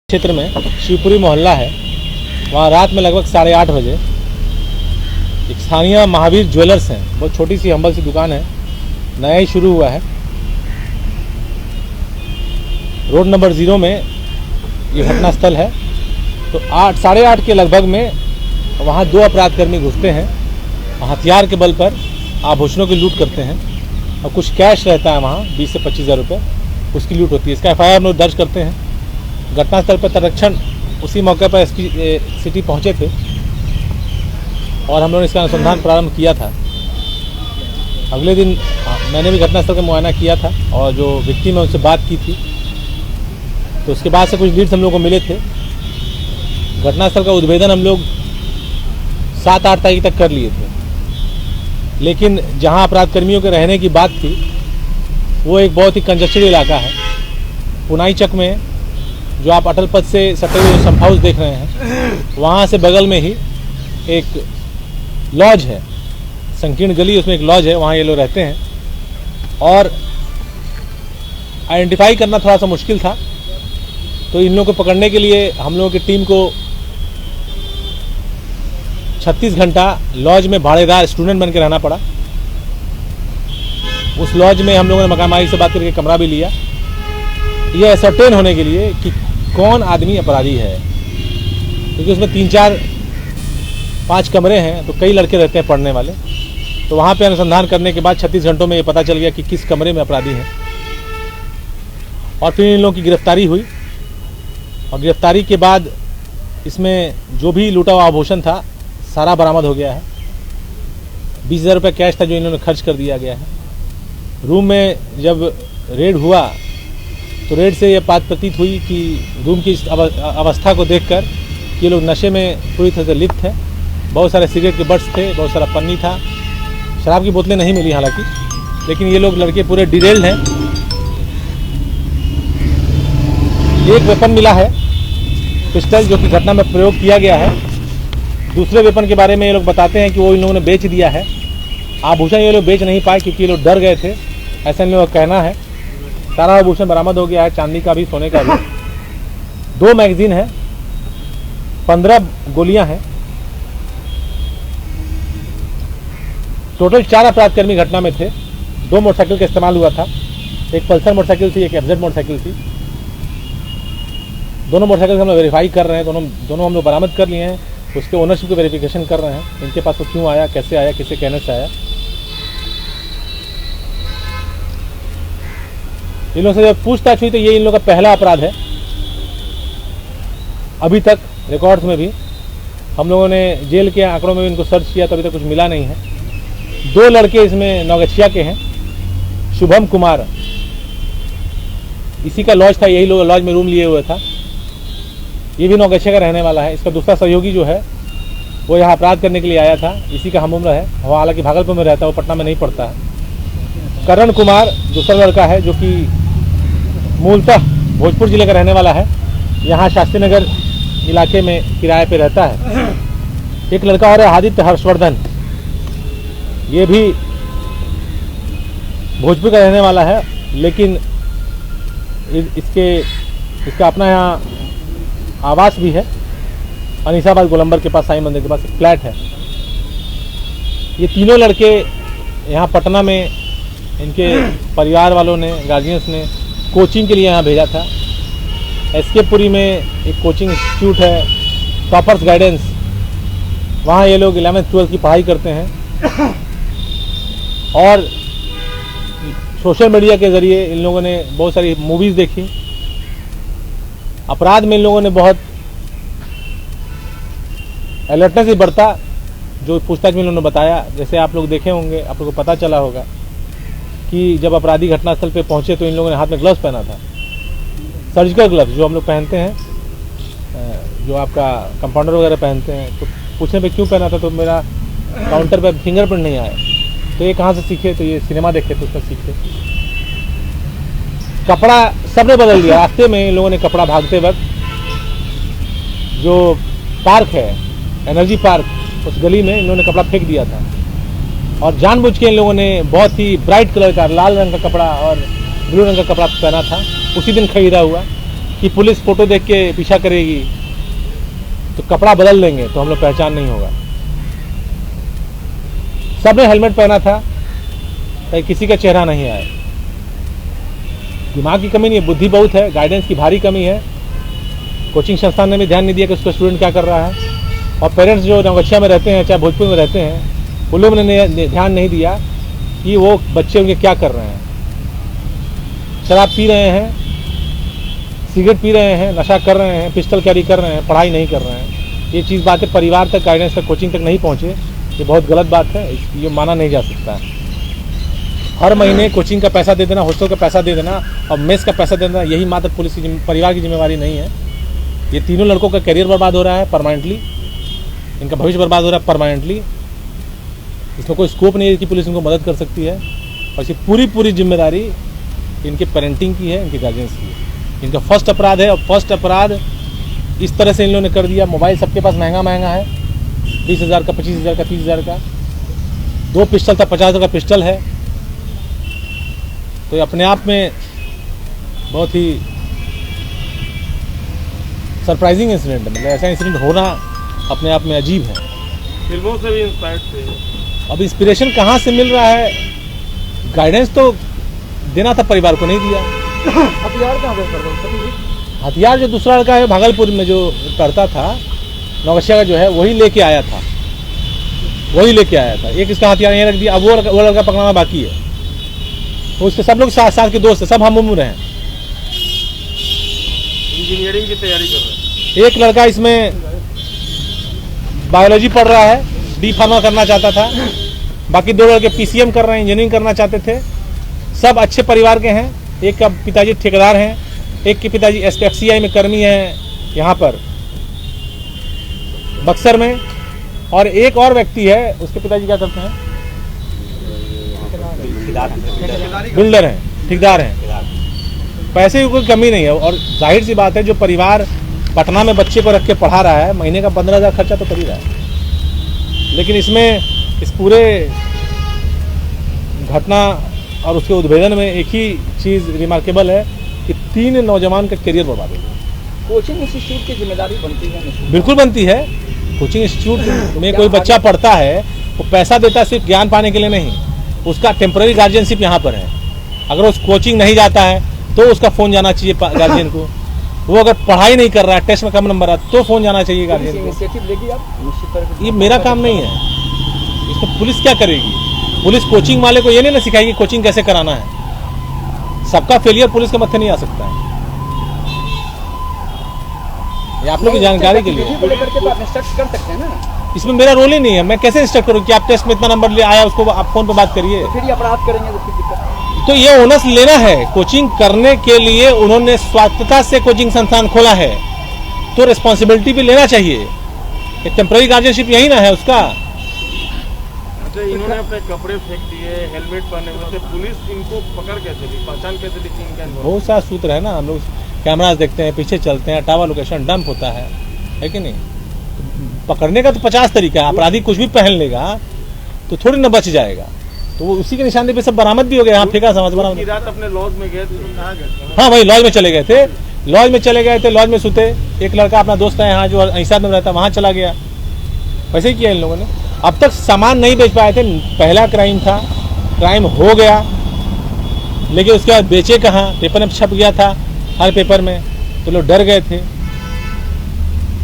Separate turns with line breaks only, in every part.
क्षेत्र में शिवपुरी मोहल्ला है, वहाँ रात में लगभग 8:30 बजे एक स्थानीय महावीर ज्वेलर्स हैं, बहुत छोटी सी हम्बल सी दुकान है, नया ही शुरू हुआ है। रोड नंबर 0 में ये घटना स्थल है। तो 8:30 के लगभग में वहाँ 2 अपराधकर्मी घुसते हैं, हथियार के बल पर आभूषणों की लूट करते हैं और कुछ कैश रहता है वहाँ 20 से 25 हज़ार रुपये, उसकी लूट होती है। इसका FIR हम लोग दर्ज करते हैं। घटनास्थल पर तत्क्षण उसी मौके पर SP सिटी पहुँचे थे और हम लोगों ने इसका अनुसंधान प्रारंभ किया था। अगले दिन मैंने भी घटनास्थल का मुआयना किया था और जो विक्टिम है उनसे बात की थी, तो उसके बाद से कुछ लीड्स हम लोग को मिले थे। घटनास्थल का उद्भेदन हम लोग 7-8 तारीख तक कर लिए थे, लेकिन जहां अपराध कर्मियों के रहने की बात थी वो एक बहुत ही कंजस्टेड इलाका है। पुनाई चक में जो आप अटल पथ से सटे हुए संप हाउस देख रहे हैं, वहाँ से बगल में ही एक लॉज है, संकीर्ण गली, उसमें एक लॉज है, वहाँ ये लोग रहते हैं और आइडेंटिफाई करना थोड़ा सा मुश्किल था। तो इन लोगों को पकड़ने के लिए हम लोगों की टीम को 36 घंटा लॉज में भाड़ेदार स्टूडेंट बन के रहना पड़ा। उस लॉज में हम लोगों ने मकान मालिक से बात करके कमरा भी लिया, यह असरटेन होने के लिए कि कौन आदमी अपराधी है, क्योंकि उसमें 3-4-5 कमरे हैं, तो कई लड़के रहते हैं पढ़ने वाले। तो वहाँ पे अनुसंधान करने के बाद 36 घंटों में ये पता चल गया कि किस कमरे में अपराधी हैं और फिर इन लोगों की गिरफ्तारी हुई। और गिरफ्तारी के बाद इसमें जो भी लूटा हुआ आभूषण था सारा बरामद हो गया है। 20,000 रुपये कैश था जो इन्होंने खर्च कर दिया गया है। रूम में जब रेड हुआ तो रेड से ये बात प्रतीत हुई कि रूम की अवस्था को देखकर ये लोग नशे में पूरी तरह से लिप्त हैं। बहुत सारे सिगरेट के बट्स थे, बहुत सारा पन्नी था, शराब की बोतलें नहीं मिली हालांकि, लेकिन ये लोग लड़के पूरे डिटेल्ड हैं। एक वेपन मिला है, पिस्टल, जो कि घटना में प्रयोग किया गया है। दूसरे वेपन के बारे में ये लोग बताते हैं कि वो इन लोगों ने बेच दिया है। आभूषण ये लोग बेच नहीं पाए क्योंकि ये लोग डर गए थे, ऐसा इन लोगों का कहना है। सारा आभूषण बरामद हो गया है, चांदी का भी, सोने का भी। 2 मैगजीन है, 15 गोलियां हैं। टोटल 4 अपराधकर्मी घटना में थे। 2 मोटरसाइकिल का इस्तेमाल हुआ था, एक पल्सर मोटरसाइकिल थी, एक FZ मोटरसाइकिल थी। दोनों मोटरसाइकिल हम लोग वेरीफाई कर रहे हैं, दोनों हम लोग बरामद कर लिए हैं। उसके ओनरशिप की वेरिफिकेशन कर रहे हैं, इनके पास वो क्यों आया, कैसे आया, किसके कहने से आया। इन लोगों से जब पूछताछ हुई तो ये इन लोगों का पहला अपराध है। अभी तक रिकॉर्ड्स में भी हम लोगों ने जेल के आंकड़ों में भी इनको सर्च किया तो अभी तक कुछ मिला नहीं है। 2 लड़के इसमें नौगछिया के हैं। शुभम कुमार, इसी का लॉज था, यही लॉज में रूम लिए हुए था, ये भी नौगछिया का रहने वाला है। इसका दूसरा सहयोगी जो है वो यहाँ अपराध करने के लिए आया था, इसी का हम उम्र है, वो हालांकि भागलपुर में रहता है, वो पटना में नहीं पड़ता है। करण कुमार दूसरा लड़का है जो कि मूलतः भोजपुर जिले का रहने वाला है, यहाँ शास्त्री नगर इलाके में किराए पे रहता है। एक लड़का और है आदित्य हर्षवर्धन, ये भी भोजपुर का रहने वाला है, लेकिन इसका अपना यहाँ आवास भी है। अनीसाबाद गोलंबर के पास, साईं मंदिर के पास एक फ्लैट है। ये तीनों लड़के यहाँ पटना में इनके परिवार वालों ने, गार्जियंस ने कोचिंग के लिए यहाँ भेजा था। SK पुरी में एक कोचिंग इंस्टीट्यूट है, टॉपर्स गाइडेंस, वहाँ ये लोग 11th-12th की पढ़ाई करते हैं। और सोशल मीडिया के ज़रिए इन लोगों ने बहुत सारी मूवीज़ देखी। अपराध में इन लोगों ने बहुत अलर्टनेस ही बरता, जो पूछताछ में इन्होंने बताया। जैसे आप लोग देखे होंगे, आप लोगों को पता चला होगा कि जब अपराधी घटनास्थल पे पहुंचे तो इन लोगों ने हाथ में ग्लव्स पहना था, सर्जिकल ग्लव्स जो हम लोग पहनते हैं, जो आपका कंपाउंडर वगैरह पहनते हैं। तो पूछने पे क्यों पहना था, तो मेरा काउंटर पे फिंगरप्रिंट नहीं आया। तो ये कहाँ से सीखे, तो ये सिनेमा देखे तो उसमें सीखे। कपड़ा सबने बदल दिया। रास्ते में इन लोगों ने कपड़ा, भागते वक्त जो पार्क है, एनर्जी पार्क, उस गली में इन लोगों ने कपड़ा फेंक दिया था और जानबूझ के इन लोगों ने बहुत ही ब्राइट कलर का, लाल रंग का कपड़ा और ब्लू रंग का कपड़ा पहना था, उसी दिन खरीदा हुआ। कि पुलिस फोटो देख के पीछा करेगी, तो कपड़ा बदल देंगे तो हम लोग पहचान नहीं होगा। सबने हेलमेट पहना था ताकि किसी का चेहरा नहीं आए। दिमाग की कमी नहीं है, बुद्धि बहुत है, गाइडेंस की भारी कमी है। कोचिंग संस्थान ने भी ध्यान नहीं दिया कि उसका स्टूडेंट क्या कर रहा है, और पेरेंट्स जो नवगछिया में रहते हैं चाहे भोजपुर में रहते हैं, उन लोगों ने ध्यान नहीं दिया कि वो बच्चे उनके क्या कर रहे हैं। शराब पी रहे हैं, सिगरेट पी रहे हैं, नशा कर रहे हैं, पिस्टल कैरी कर रहे हैं, पढ़ाई नहीं कर रहे हैं। ये चीज़ बातें परिवार तक, गाइडेंस तक, कोचिंग तक नहीं पहुँचे, ये बहुत गलत बात है। ये माना नहीं जा सकता है। हर महीने कोचिंग का पैसा दे देना, हॉस्टल का पैसा दे देना और मेस का पैसा दे देना, यही मात्र पुलिस की परिवार की जिम्मेवारी नहीं है। ये तीनों लड़कों का करियर बर्बाद हो रहा है परमानेंटली, इनका भविष्य बर्बाद हो रहा है परमानेंटली। इसमें कोई स्कोप नहीं है कि पुलिस इनको मदद कर सकती है, और इसकी पूरी जिम्मेदारी इनके पेरेंटिंग की है, इनके गार्जियंस की है। इनका फर्स्ट अपराध है, और फर्स्ट अपराध इस तरह से इन लोगों ने कर दिया। मोबाइल सबके पास महंगा है, 20,000 का, 25,000 का, 30,000 का। 2 पिस्टल था, 50,000 का पिस्टल है। तो अपने आप में बहुत ही सरप्राइजिंग इंसिडेंट है। मतलब ऐसा इंसिडेंट होना अपने आप में अजीब है।
फिल्मों से भी इंस्पायर्ड थे।
अब इंस्पिरेशन कहाँ से मिल रहा है? गाइडेंस तो देना था, परिवार को नहीं दिया।
हथियार कहाँ पे पड़ता?
हथियार जो दूसरा लड़का है भागलपुर में जो करता था, नवगछिया का जो है, वही लेके आया था। एक इसका हथियार यहाँ रख दिया। अब वो लड़का पकड़ना बाकी है। तो उसके सब लोग साथ के दोस्त हैं, सब हम उम्र हैं।
इंजीनियरिंग की तैयारी कर रहे हैं।
एक लड़का इसमें बायोलॉजी पढ़ रहा है, डी फार्मा करना चाहता था। बाकी 2 लड़के पीसीएम कर रहे हैं, इंजीनियरिंग करना चाहते थे। सब अच्छे परिवार के हैं। एक का पिताजी ठेकेदार हैं, एक के पिताजी एसपीएफसीआई में कर्मी हैं यहाँ पर बक्सर में, और एक और व्यक्ति है, उसके पिताजी क्या करते हैं? बिल्डर हैं, ठेकेदार हैं। पैसे की कोई कमी नहीं है। और जाहिर सी बात है, जो परिवार पटना में बच्चे को रख के पढ़ा रहा है, महीने का 15,000 खर्चा तो कर ही रहा है। लेकिन इसमें इस पूरे घटना और उसके उद्भेदन में एक ही चीज़ रिमार्केबल है कि 3 नौजवान का करियर बर्बाद हो गया।
कोचिंग इंस्टीट्यूट की जिम्मेदारी बनती है?
बिल्कुल बनती है। कोचिंग इंस्टीट्यूट में कोई बच्चा पढ़ता है, वो पैसा देता है सिर्फ ज्ञान पाने के लिए नहीं, उसका टेम्पररी गार्जियनशिप यहाँ पर है। अगर उस कोचिंग नहीं जाता है तो उसका फ़ोन जाना चाहिए गार्जियन को। वो अगर पढ़ाई नहीं कर रहा है, टेस्ट में कम नंबर है, तो फ़ोन जाना चाहिए गार्जियन को।
इनिशिएटिव लेगी आप निश्चित?
ये मेरा काम नहीं है, इसमें पुलिस क्या करेगी? पुलिस कोचिंग वाले को ये नहीं ना सिखाएगी कोचिंग कैसे कराना है। सबका फेलियर पुलिस के मत्थे नहीं आ सकता है। ये आप लोग की जानकारी के लिए
लेकर के तो आप इंस्ट्रक्ट कर सकते हैं ना।
इसमें मेरा रोल ही नहीं है। मैं कैसे इंस्ट्रक्ट करूँ कि आप टेस्ट में इतना नंबर ले आया, उसको आप फोन पे बात करिए?
तो फिर ये अपराध करेंगे तो फिर दिक्कत।
तो ये ओनस लेना है। कोचिंग करने के लिए उन्होंने स्वायत्तता से कोचिंग संस्थान खोला है, तो रिस्पॉन्सिबिलिटी भी लेना चाहिए। एक टेम्पररी गार्जियनशिप यही ना है उसका।
अच्छा, इन्होंने अपने कपड़े फेंक दिए, हेलमेट पहने हुए थे, पुलिस इनको पकड़ कैसे ली, पहचान कैसे ली? इनका
बहुत सारा सूत्र है ना। हम लोग कैमराज देखते हैं, पीछे चलते हैं, टावर लोकेशन डंप होता है कि नहीं? पकड़ने का तो 50 तरीका है। अपराधी कुछ भी पहन लेगा तो थोड़ी ना बच जाएगा। तो वो उसी के निशाने पे सब बरामद भी हो गया। यहाँ फेंका समझ बरामद।
रात अपने लॉज में गए थे, कहाँ गए थे?
हाँ भाई, लॉज में चले गए थे। लॉज में सुते। एक लड़का अपना दोस्त है यहाँ जो अहिसाद में रहता है, वहाँ चला गया। वैसे ही किया इन लोगों ने। अब तक सामान नहीं बेच पाए थे। पहला क्राइम था, क्राइम हो गया, लेकिन उसके बाद बेचे कहाँ? पेपर में छप गया था, हर पेपर में, तो लोग डर गए थे।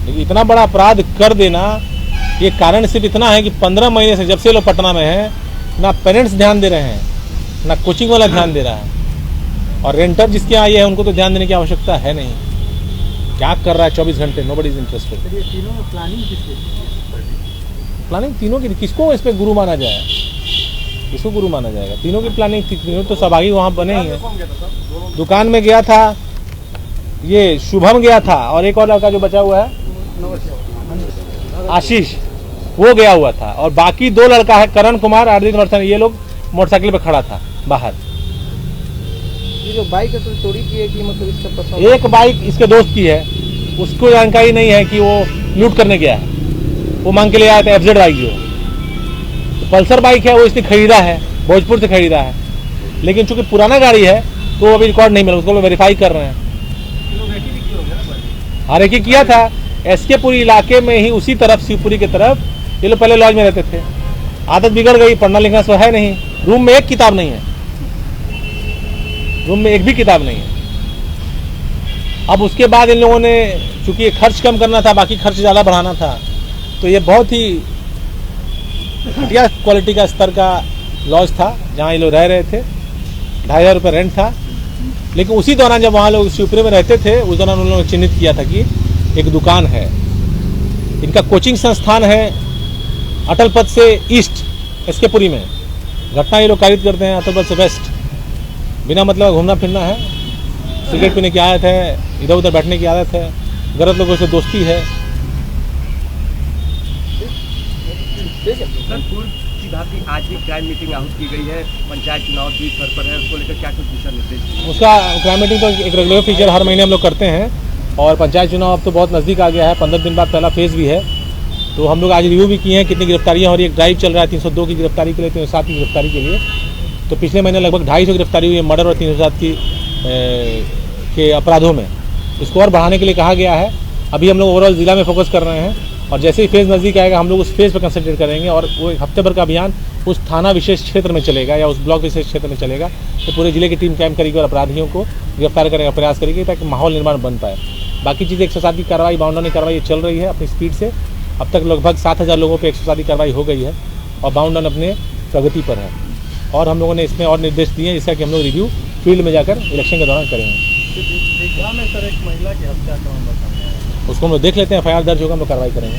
लेकिन इतना बड़ा अपराध कर देना, ये कारण सिर्फ इतना है कि 15 महीने से जब से लोग पटना में हैं, ना पेरेंट्स ध्यान दे रहे हैं, ना कोचिंग वाला ध्यान दे रहा है, और रेंटर जिसके यहाँ ये है उनको तो ध्यान देने की आवश्यकता है नहीं। क्या कर रहा है 24 घंटे, नोबडी इज इंटरेस्टेड। प्लानिंग तीनों की, किसको इस पे गुरु माना जाए? किसको गुरु माना जाएगा? तीनों की प्लानिंग थी। तीनों तो सहभागी वहाँ बने ही हैं। दुकान में गया था ये शुभम, गया था, और एक और लड़का जो बचा हुआ है आशीष, वो गया हुआ था, और बाकी 2 लड़का है करण कुमार, हार्दिक वर्धन, ये लोग मोटरसाइकिल पे खड़ा था बाहर।
ये जो बाइक है तो चोरी की है कि मतलब इसका पता?
एक बाइक इसके दोस्त की है, उसको जानकारी नहीं है कि वो लूट करने गया है। वो मांग के ले आया था एफजेड बाइक, जो तो पल्सर बाइक है वो इसने खरीदा है, भोजपुर से खरीदा है। लेकिन चूंकि पुराना गाड़ी है तो अभी रिकॉर्ड नहीं मिला, उसको वेरीफाई कर रहे हैं। हर एक ही किया था। एसकेपुरी इलाके में ही उसी तरफ शिवपुरी की तरफ ये लोग पहले लॉज में रहते थे। आदत बिगड़ गई, पढ़ना लिखना तो है नहीं, रूम में एक किताब नहीं है, रूम में एक भी किताब नहीं है। अब उसके बाद इन लोगों ने, चूंकि खर्च कम करना था, बाकी खर्च ज़्यादा बढ़ाना था, तो ये बहुत ही घटिया क्वालिटी का स्तर का लॉज था जहाँ ये लोग रह रहे थे। 2,500 रुपये रेंट था। लेकिन उसी दौरान जब वहाँ लोग शिवपुरी में रहते थे, उस दौरान उन लोगों ने चिन्हित किया था कि एक दुकान है, इनका कोचिंग संस्थान है अटल पथ से ईस्ट एसकेपुरी में। घटना ये लोग कारित करते हैं अटल पथ से वेस्ट। बिना मतलब घूमना फिरना है, सिगरेट पीने की आदत है, इधर उधर बैठने की आदत है, गलत लोगों से दोस्ती है।
सर, पूर्व की भांति आज भी क्राइम मीटिंग आहूत की गई है। पंचायत चुनाव भी सर पर है, उसको लेकर क्या कुछ दिशा निर्देश?
उसका क्राइम मीटिंग तो एक रेगुलर फीचर हर महीने हम लोग करते हैं, और पंचायत चुनाव अब तो बहुत नज़दीक आ गया है। 15 दिन बाद पहला फेज़ भी है, तो हम लोग आज रिव्यू भी किए हैं कितनी गिरफ्तारियाँ हो रही है। एक ड्राइव चल रहा है 302 की गिरफ्तारी के लिए, 307 की गिरफ्तारी के लिए। तो पिछले महीने लगभग 250 गिरफ्तारी हुई है मर्डर और 307 की के अपराधों में। इसको और बढ़ाने के लिए कहा गया है। अभी हम लोग ओवरऑल जिला में फोकस कर रहे हैं, और जैसे ही फेज़ नज़दीक आएगा हम लोग उस फेज़ पर कंसंट्रेट करेंगे, और वो हफ्ते भर का अभियान उस थाना विशेष क्षेत्र में चलेगा या उस ब्लॉक विशेष क्षेत्र में चलेगा। तो पूरे जिले की टीम कैंप करेगी और अपराधियों को गिरफ्तार करने का प्रयास करेगी, ताकि माहौल निर्माण बन पाए। बाकी चीज़ें 107 की कार्रवाई, बाउंड्री की कार्रवाई चल रही है अपनी स्पीड से। अब तक लगभग 7,000 लोगों पे 107 की कार्रवाई हो गई है, और बाउंड्री अपने प्रगति पर है। और हम लोगों ने इसमें और निर्देश दिए हैं, जिसका कि हम लोग रिव्यू फील्ड में जाकर इलेक्शन के दौरान करेंगे।
में सर एक महिला की हत्या का मामला सामने आया है।
उसको हम लोग देख लेते हैं, FIR दर्ज होगा, हम लोग कार्रवाई करेंगे।